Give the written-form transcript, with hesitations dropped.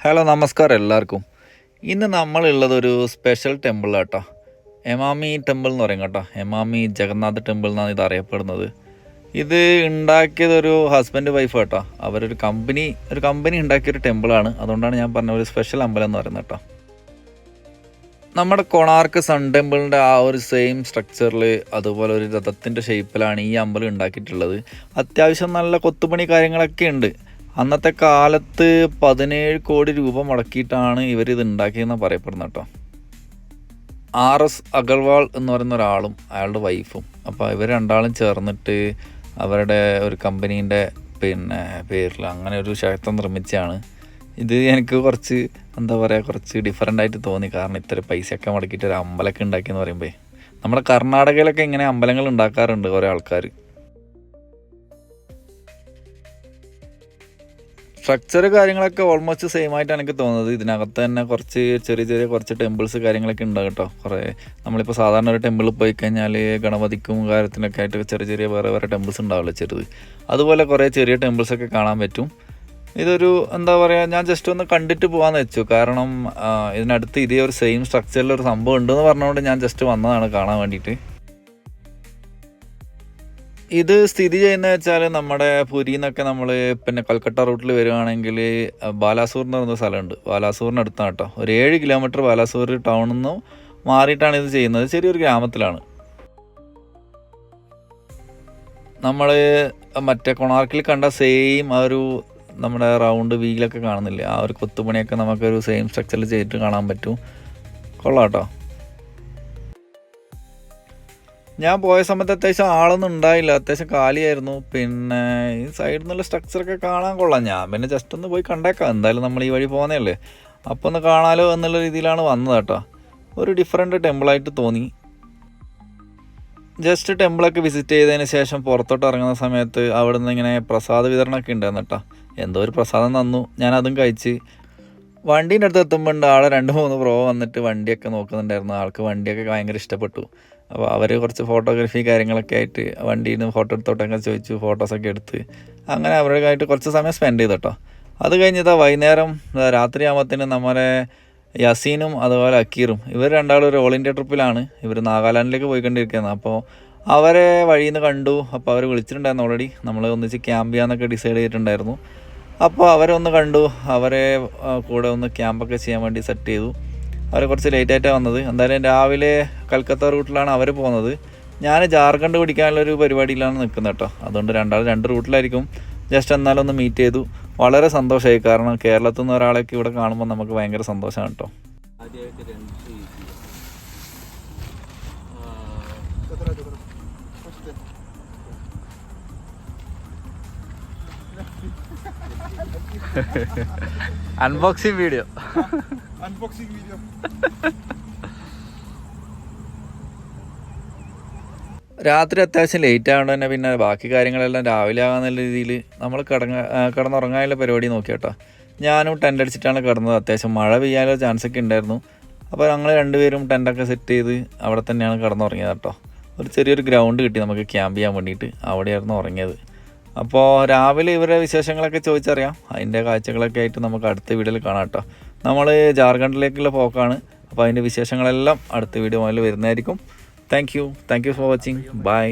Hello നമസ്കാരം എല്ലാവർക്കും. ഇന്ന് നമ്മളുള്ളത് ഒരു സ്പെഷ്യൽ ടെമ്പിളാട്ടോ. എമാമി ടെമ്പിൾ എന്ന് പറയും കേട്ടോ. എമാമി ജഗന്നാഥ് ടെമ്പിൾ എന്നാണ് ഇത് അറിയപ്പെടുന്നത്. ഇത് ഉണ്ടാക്കിയതൊരു ഹസ്ബൻഡ് വൈഫ് കേട്ടോ. അവരൊരു കമ്പനി ഉണ്ടാക്കിയൊരു ടെമ്പിളാണ്. അതുകൊണ്ടാണ് ഞാൻ പറഞ്ഞ ഒരു സ്പെഷ്യൽ അമ്പലം എന്ന് പറയുന്നത് കേട്ടോ. നമ്മുടെ കൊണാർക്ക് സൺ ടെമ്പിളിൻ്റെ ആ ഒരു സെയിം സ്ട്രക്ചറിൽ അതുപോലെ ഒരു രഥത്തിൻ്റെ ഷേപ്പിലാണ് ഈ അമ്പലം ഉണ്ടാക്കിയിട്ടുള്ളത്. അത്യാവശ്യം നല്ല കൊത്തുപണി കാര്യങ്ങളൊക്കെ ഉണ്ട്. അന്നത്തെ കാലത്ത് 17 കോടി രൂപ മുടക്കിയിട്ടാണ് ഇവരിത് ഉണ്ടാക്കിയെന്ന് പറയപ്പെടുന്നത് കേട്ടോ. RS അഗർവാൾ എന്ന് പറയുന്ന ഒരാളും അയാളുടെ വൈഫും, അപ്പോൾ ഇവർ രണ്ടാളും ചേർന്നിട്ട് അവരുടെ ഒരു കമ്പനീൻ്റെ പേരിൽ അങ്ങനെ ഒരു ക്ഷേത്രം നിർമ്മിച്ചാണ്. ഇത് എനിക്ക് കുറച്ച് കുറച്ച് ഡിഫറെൻ്റ് ആയിട്ട് തോന്നി. കാരണം ഇത്ര പൈസയൊക്കെ മുടക്കിയിട്ട് ഒരു അമ്പലമൊക്കെ ഉണ്ടാക്കിയെന്ന് പറയുമ്പോൾ നമ്മുടെ കർണാടകയിലൊക്കെ ഇങ്ങനെ അമ്പലങ്ങൾ ഉണ്ടാക്കാറുണ്ട് കുറേ ആൾക്കാർ. സ്ട്രക്ചർ കാര്യങ്ങളൊക്കെ ഓൾമോസ്റ്റ് സെയിം ആയിട്ടാണ് എനിക്ക് തോന്നുന്നത്. ഇതിനകത്ത് തന്നെ കുറച്ച് ചെറിയ കുറച്ച് ടെമ്പിൾസ് കാര്യങ്ങളൊക്കെ ഉണ്ട് കേട്ടോ. കുറേ നമ്മളിപ്പോൾ സാധാരണ ഒരു ടെമ്പിളിൽ പോയി കഴിഞ്ഞാൽ ഗണപതിക്കും കാര്യത്തിനൊക്കെ ആയിട്ട് ചെറിയ വേറെ ടെമ്പിൾസ് ഉണ്ടാവില്ല ചെറുത്. അതുപോലെ കുറേ ചെറിയ ടെമ്പിൾസൊക്കെ കാണാൻ പറ്റും. ഇതൊരു ഞാൻ ജസ്റ്റ് ഒന്ന് കണ്ടിട്ട് പോകാമെന്ന് വെച്ചു. കാരണം ഇതിനടുത്ത് ഇതേ ഒരു സെയിം സ്ട്രക്ചറിലൊരു സംഭവം ഉണ്ടെന്ന് പറഞ്ഞുകൊണ്ട് ഞാൻ ജസ്റ്റ് വന്നതാണ് കാണാൻ വേണ്ടിയിട്ട്. ഇത് സ്ഥിതി ചെയ്യുന്നത് വെച്ചാൽ നമ്മുടെ പുരിയിൽ നിന്നൊക്കെ നമ്മൾ കൽക്കട്ട റൂട്ടിൽ വരികയാണെങ്കിൽ ബാലാസൂർ എന്ന് പറയുന്ന സ്ഥലമുണ്ട്. ബാലാസൂറിനടുത്താണ് കേട്ടോ. ഒരു 7 കിലോമീറ്റർ ബാലാസൂർ ടൗണിൽ നിന്ന് മാറിയിട്ടാണ് ഇത് ചെയ്യുന്നത്. ചെറിയൊരു ഗ്രാമത്തിലാണ്. നമ്മൾ മറ്റേ കൊണാർക്കിൽ കണ്ട സെയിം ആ ഒരു നമ്മുടെ റൗണ്ട് വീലൊക്കെ കാണുന്നില്ലേ, ആ ഒരു കൊത്തുപണിയൊക്കെ നമുക്കൊരു സെയിം സ്ട്രക്ചറിൽ ചെയ്തിട്ട് കാണാൻ പറ്റും. കൊള്ളാം കേട്ടോ. ഞാൻ പോയ സമയത്ത് അത്യാവശ്യം ആളൊന്നും ഉണ്ടായില്ല, അത്യാവശ്യം കാലിയായിരുന്നു. ഈ സൈഡിൽ നിന്നുള്ള സ്ട്രക്ചറൊക്കെ കാണാൻ കൊള്ളാം. ഞാൻ ജസ്റ്റ് ഒന്ന് പോയി കണ്ടേക്കാം, എന്തായാലും നമ്മൾ ഈ വഴി പോകുന്നതല്ലേ, അപ്പോൾ ഒന്ന് കാണാലോ എന്നുള്ള രീതിയിലാണ് വന്നത് കേട്ടോ. ഒരു ഡിഫറെൻറ്റ് ടെമ്പിളായിട്ട് തോന്നി. ജസ്റ്റ് ടെമ്പിളൊക്കെ വിസിറ്റ് ചെയ്തതിന് ശേഷം പുറത്തോട്ട് ഇറങ്ങുന്ന സമയത്ത് അവിടെ നിന്ന് ഇങ്ങനെ പ്രസാദ വിതരണമൊക്കെ ഉണ്ടായിരുന്നു കേട്ടോ. എന്തോ ഒരു പ്രസാദം തന്നു, ഞാനതും കഴിച്ച് വണ്ടീൻ്റെ അടുത്ത് എത്തുമ്പോൾ ആളെ 2-3 പ്രോ വന്നിട്ട് വണ്ടിയൊക്കെ നോക്കുന്നുണ്ടായിരുന്നു. ആൾക്ക് വണ്ടിയൊക്കെ ഭയങ്കര ഇഷ്ടപ്പെട്ടു. അപ്പോൾ അവർ കുറച്ച് ഫോട്ടോഗ്രാഫി കാര്യങ്ങളൊക്കെ ആയിട്ട് വണ്ടിയിൽ നിന്ന് ഫോട്ടോ എടുത്തോട്ടൊക്കെ ചോദിച്ചു, ഫോട്ടോസൊക്കെ എടുത്ത് അങ്ങനെ അവരുമായിട്ട് കുറച്ച് സമയം സ്പെൻഡ് ചെയ്തു കേട്ടോ. അത് കഴിഞ്ഞിട്ട് വൈകുന്നേരം രാത്രിയാകുമ്പോഴത്തേനും നമ്മുടെ യസീനും അതുപോലെ അക്കീറും ഇവർ രണ്ടാളും ഒരു ഓൾ ഇന്ത്യ ട്രിപ്പിലാണ്. ഇവർ നാഗാലാൻഡിലേക്ക് പോയിക്കൊണ്ടിരിക്കുന്നത്. അപ്പോൾ അവരെ വഴിയിൽ നിന്ന് കണ്ടു. അപ്പോൾ അവർ വിളിച്ചിട്ടുണ്ടായിരുന്നു ഓൾറെഡി. നമ്മൾ ഒന്നിച്ച് ക്യാമ്പ് ചെയ്യാമെന്നൊക്കെ ഡിസൈഡ് ചെയ്തിട്ടുണ്ടായിരുന്നു. അപ്പോൾ അവരെ ഒന്ന് കണ്ടു, അവരെ കൂടെ ഒന്ന് ക്യാമ്പൊക്കെ ചെയ്യാൻ വേണ്ടി സെറ്റ് ചെയ്തു. അവർ കുറച്ച് ലേറ്റായിട്ടാണ് വന്നത്. എന്തായാലും രാവിലെ കൽക്കത്ത റൂട്ടിലാണ് അവർ പോകുന്നത്. ഞാൻ ജാർഖണ്ഡ് പിടിക്കാനുള്ളൊരു പരിപാടിയിലാണ് നിൽക്കുന്നത് കേട്ടോ. അതുകൊണ്ട് രണ്ടാളും 2 റൂട്ടിലായിരിക്കും. ജസ്റ്റ് എന്നാലും ഒന്ന് മീറ്റ് ചെയ്തു. വളരെ സന്തോഷമായി. കാരണം കേരളത്തിൽ നിന്ന് ഒരാളൊക്കെ ഇവിടെ കാണുമ്പോൾ നമുക്ക് ഭയങ്കര സന്തോഷമാണ് കേട്ടോ. അൺബോക്സിംഗ് വീഡിയോ രാത്രി അത്യാവശ്യം ലേറ്റ് ആയതുകൊണ്ട് തന്നെ പിന്നെ ബാക്കി കാര്യങ്ങളെല്ലാം രാവിലെ ആകാന്നുള്ള രീതിയിൽ നമ്മൾ കിടന്നുറങ്ങാനുള്ള പരിപാടി നോക്കി കേട്ടോ. ഞാനും ടെൻ്റ് അടിച്ചിട്ടാണ് കിടന്നത്. അത്യാവശ്യം മഴ പെയ്യാനുള്ള ചാൻസൊക്കെ ഉണ്ടായിരുന്നു. അപ്പോൾ ഞങ്ങൾ 2 പേരും ടെൻ്റൊക്കെ സെറ്റ് ചെയ്ത് അവിടെ തന്നെയാണ് കിടന്നുറങ്ങിയത് കേട്ടോ. ഒരു ചെറിയൊരു ഗ്രൗണ്ട് കിട്ടി നമുക്ക് ക്യാമ്പ് ചെയ്യാൻ വേണ്ടിയിട്ട്. അവിടെയായിരുന്നു ഉറങ്ങിയത്. അപ്പോൾ രാവിലെ ഇവരുടെ വിശേഷങ്ങളൊക്കെ ചോദിച്ചറിയാം. അതിൻ്റെ കാഴ്ചകളൊക്കെ ആയിട്ട് നമുക്ക് അടുത്ത വീഡിയോയിൽ കാണാം കേട്ടോ. നമ്മൾ ജാർഖണ്ഡിലേക്കുള്ള പോക്കാണ്. അപ്പോൾ അതിൻ്റെ വിശേഷങ്ങളെല്ലാം അടുത്ത വീഡിയോ മുതൽ വരുന്നതായിരിക്കും. Thank you for watching. By.